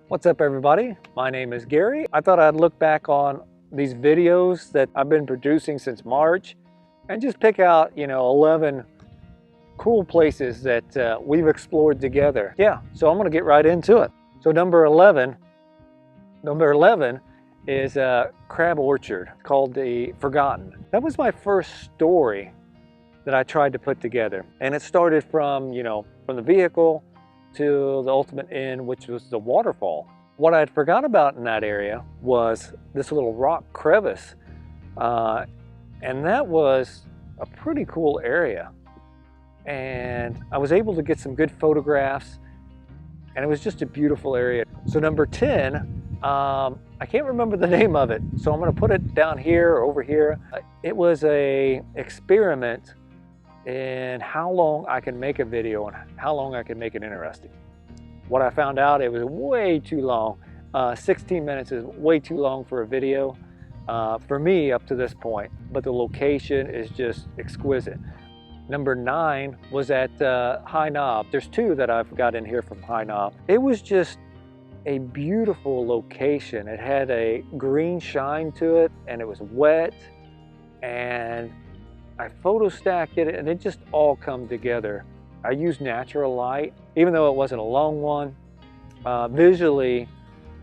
What's up, everybody? My name is Gary. I thought I'd look back on these videos that I've been producing since March and just pick out, 11 cool places that we've explored together. Yeah, so I'm gonna get right into it. So number 11 is a crab orchard called the Forgotten. That was my first story that I tried to put together. And it started from, from the vehicle to the ultimate end, which was the waterfall. What I had forgot about in that area was this little rock crevice. And that was a pretty cool area. And I was able to get some good photographs, and it was just a beautiful area. So number 10, I can't remember the name of it, so I'm gonna put it down here or over here. It was a experiment in how long I can make a video and how long I can make it interesting. What I found out, it was way too long. 16 minutes is way too long for a video for me up to this point, but the location is just exquisite. Number 9 was at High Knob. There's 2 that I've got in here from High Knob. It was just a beautiful location. It had a green shine to it, and it was wet, and I photo stacked it, and it just all come together. I used natural light, even though it wasn't a long one. Visually,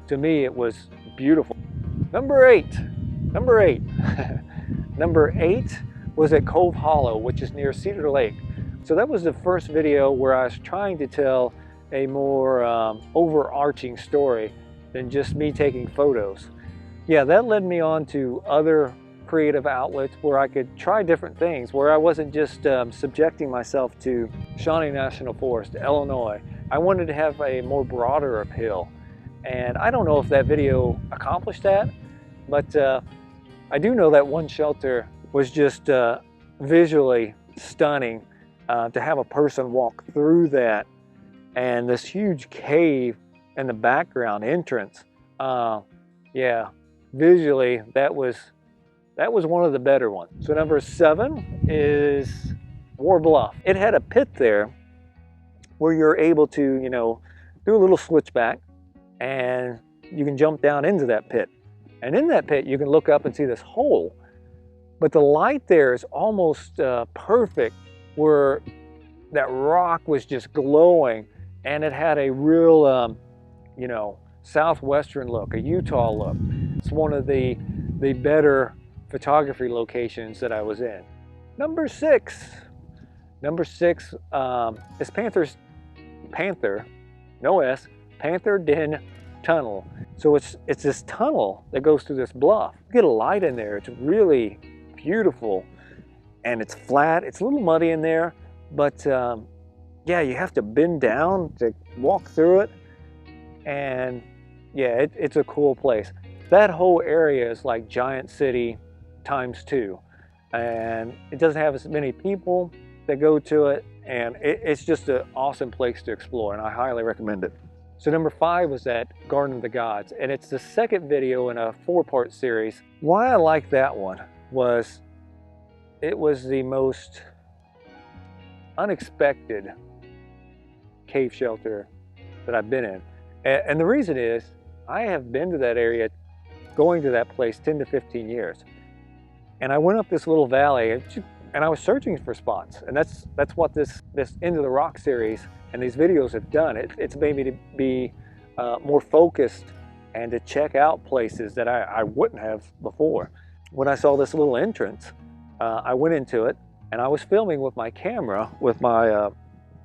to me, it was beautiful. Number 8. Number 8 was at Cove Hollow, which is near Cedar Lake. So that was the first video where I was trying to tell a more overarching story than just me taking photos. Yeah, that led me on to other creative outlets where I could try different things, where I wasn't just subjecting myself to Shawnee National Forest, Illinois. I wanted to have a more broader appeal. And I don't know if that video accomplished that, but I do know that one shelter was just visually stunning to have a person walk through that, and this huge cave in the background entrance. Yeah, visually that was one of the better ones. So number 7 is War Bluff. It had a pit there where you're able to, do a little switchback, and you can jump down into that pit. And in that pit, you can look up and see this hole. But the light there is almost perfect, where that rock was just glowing, and it had a real, southwestern look, a Utah look. It's one of the better photography locations that I was in. Number 6 is Panther Den Tunnel. So it's this tunnel that goes through this bluff. You get a light in there. It's really beautiful, and it's flat. It's a little muddy in there, but yeah, you have to bend down to walk through it, and yeah, it's a cool place. That whole area is like Giant City times 2, and it doesn't have as many people that go to it, and it's just an awesome place to explore, and I highly recommend it. So number 5 was at Garden of the Gods, and it's the second video in a 4-part series. Why I like that one was it was the most unexpected cave shelter that I've been in. And the reason is I have been to that area, going to that place 10 to 15 years. And I went up this little valley, and I was searching for spots. And that's what this Into the Rock series and these videos have done. It's made me to be more focused and to check out places that I wouldn't have before. When I saw this little entrance, I went into it, and I was filming with my camera, with my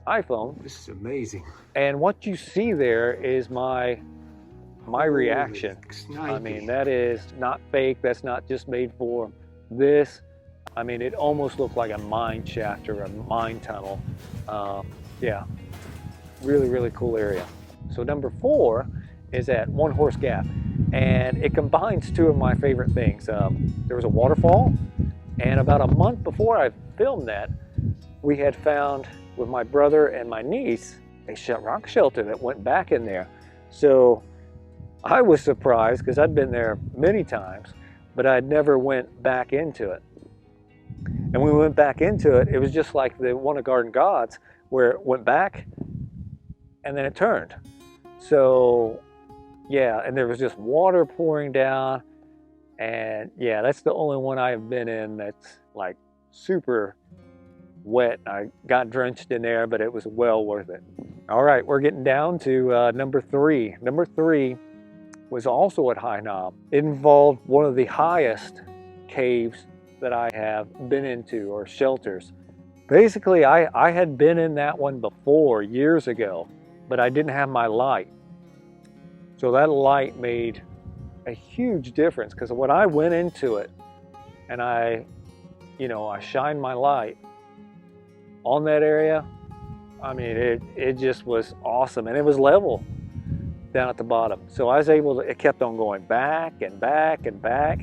iPhone. This is amazing. And what you see there is my reaction. I mean, that is not fake. That's not just made for this. I mean, it almost looked like a mine shaft or a mine tunnel. Yeah, really, really cool area. So number 4 is at One Horse Gap, and it combines 2 of my favorite things. There was a waterfall, and about a month before I filmed that, we had found, with my brother and my niece, a rock shelter that went back in there. So I was surprised, because I'd been there many times, but I'd never went back into it. And when we went back into it, it was just like the one of Garden Gods, where it went back and then it turned. So yeah, and there was just water pouring down, and yeah, that's the only one I've been in that's like super wet. I got drenched in there, but it was well worth it. All right, we're getting down to number 3. Number 3 was also at High Knob. It involved one of the highest caves that I have been into, or shelters. Basically, I had been in that one before years ago, but I didn't have my light. So that light made a huge difference, because when I went into it and I shined my light on that area, I mean, it just was awesome, and it was level down at the bottom. So I was able to, it kept on going back and back and back.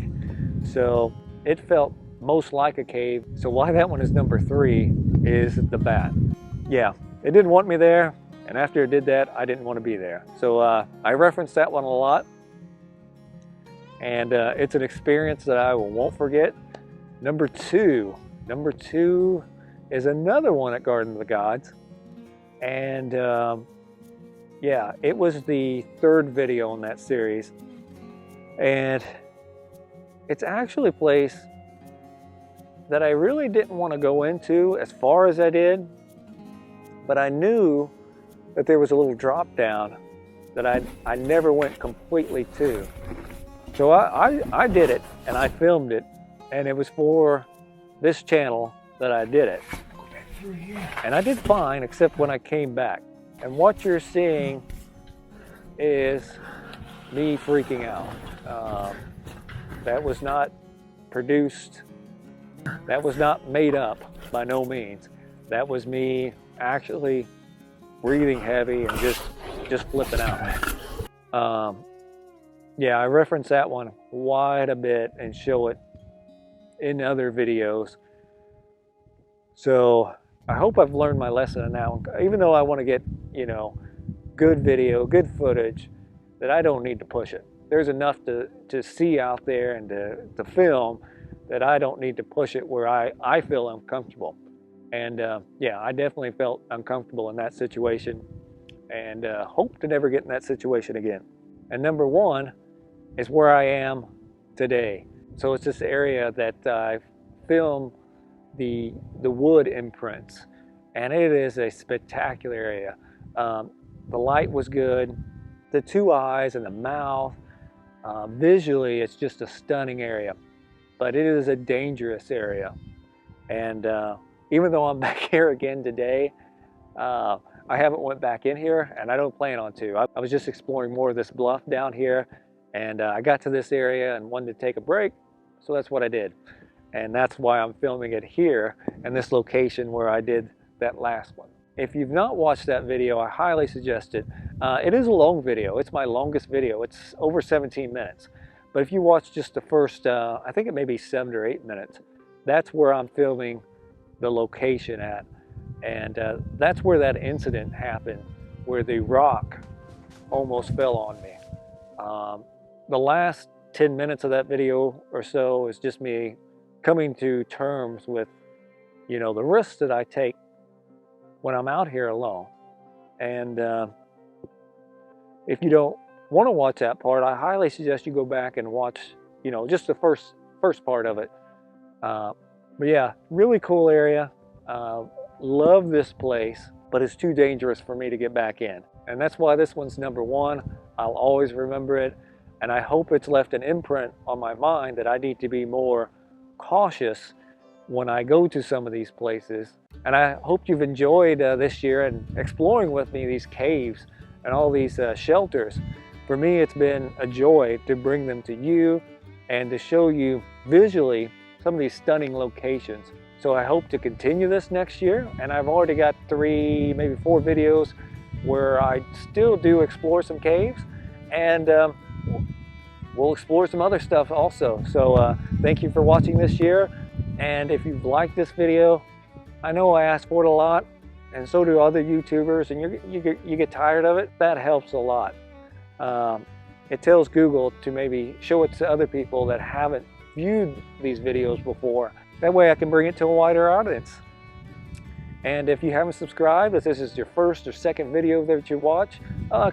So it felt most like a cave. So why that one is number 3 is the bat. Yeah, it didn't want me there, and after it did that, I didn't want to be there. So I reference that one a lot, and it's an experience that I won't forget. Number two is another one at Garden of the Gods, and yeah, it was the 3rd video in that series, and it's actually a place that I really didn't want to go into as far as I did, but I knew that there was a little drop down that I never went completely to. So I did it, and I filmed it, and it was for this channel that I did it. And I did fine, except when I came back. And what you're seeing is me freaking out. That was not produced. That was not made up, by no means. That was me actually breathing heavy and just flipping out. Yeah, I reference that one quite a bit and show it in other videos. So I hope I've learned my lesson in that one. Even though I want to get, good video, good footage, that I don't need to push it. There's enough to see out there and to film that I don't need to push it where I feel uncomfortable. And yeah, I definitely felt uncomfortable in that situation, and hope to never get in that situation again. And number 1 is where I am today. So it's this area that I filmed the wood imprints, and it is a spectacular area. The light was good, the 2 eyes and the mouth, visually it's just a stunning area, but it is a dangerous area. And even though I'm back here again today, I haven't went back in here, and I don't plan on to. I was just exploring more of this bluff down here, and I got to this area and wanted to take a break, so that's what I did. And that's why I'm filming it here in this location where I did that last one. If you've not watched that video, I highly suggest it. It is a long video. It's my longest video. It's over 17 minutes. But if you watch just the first, I think it may be 7 or 8 minutes, that's where I'm filming the location at. And that's where that incident happened, where the rock almost fell on me. The last 10 minutes of that video or so is just me coming to terms with, the risks that I take when I'm out here alone. And if you don't want to watch that part, I highly suggest you go back and watch, just the first part of it. But yeah, really cool area. Love this place, but it's too dangerous for me to get back in. And that's why this one's number 1. I'll always remember it. And I hope it's left an imprint on my mind that I need to be more cautious when I go to some of these places. And I hope you've enjoyed this year and exploring with me these caves and all these shelters. For me, it's been a joy to bring them to you and to show you visually some of these stunning locations. So I hope to continue this next year, and I've already got 3, maybe 4 videos where I still do explore some caves, and we'll explore some other stuff also. So thank you for watching this year, and if you've liked this video, I know I ask for it a lot, and so do other YouTubers, and you get tired of it. That helps a lot. It tells Google to maybe show it to other people that haven't viewed these videos before. That way I can bring it to a wider audience. And if you haven't subscribed, if this is your first or second video that you watch,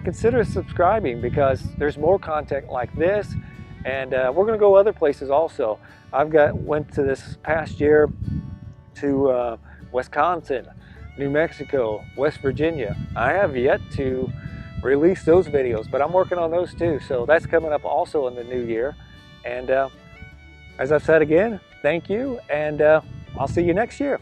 consider subscribing, because there's more content like this, and we're going to go other places also. Went to this past year to Wisconsin, New Mexico, West Virginia. I have yet to release those videos, but I'm working on those too. So that's coming up also in the new year. And as I've said again, thank you, and I'll see you next year.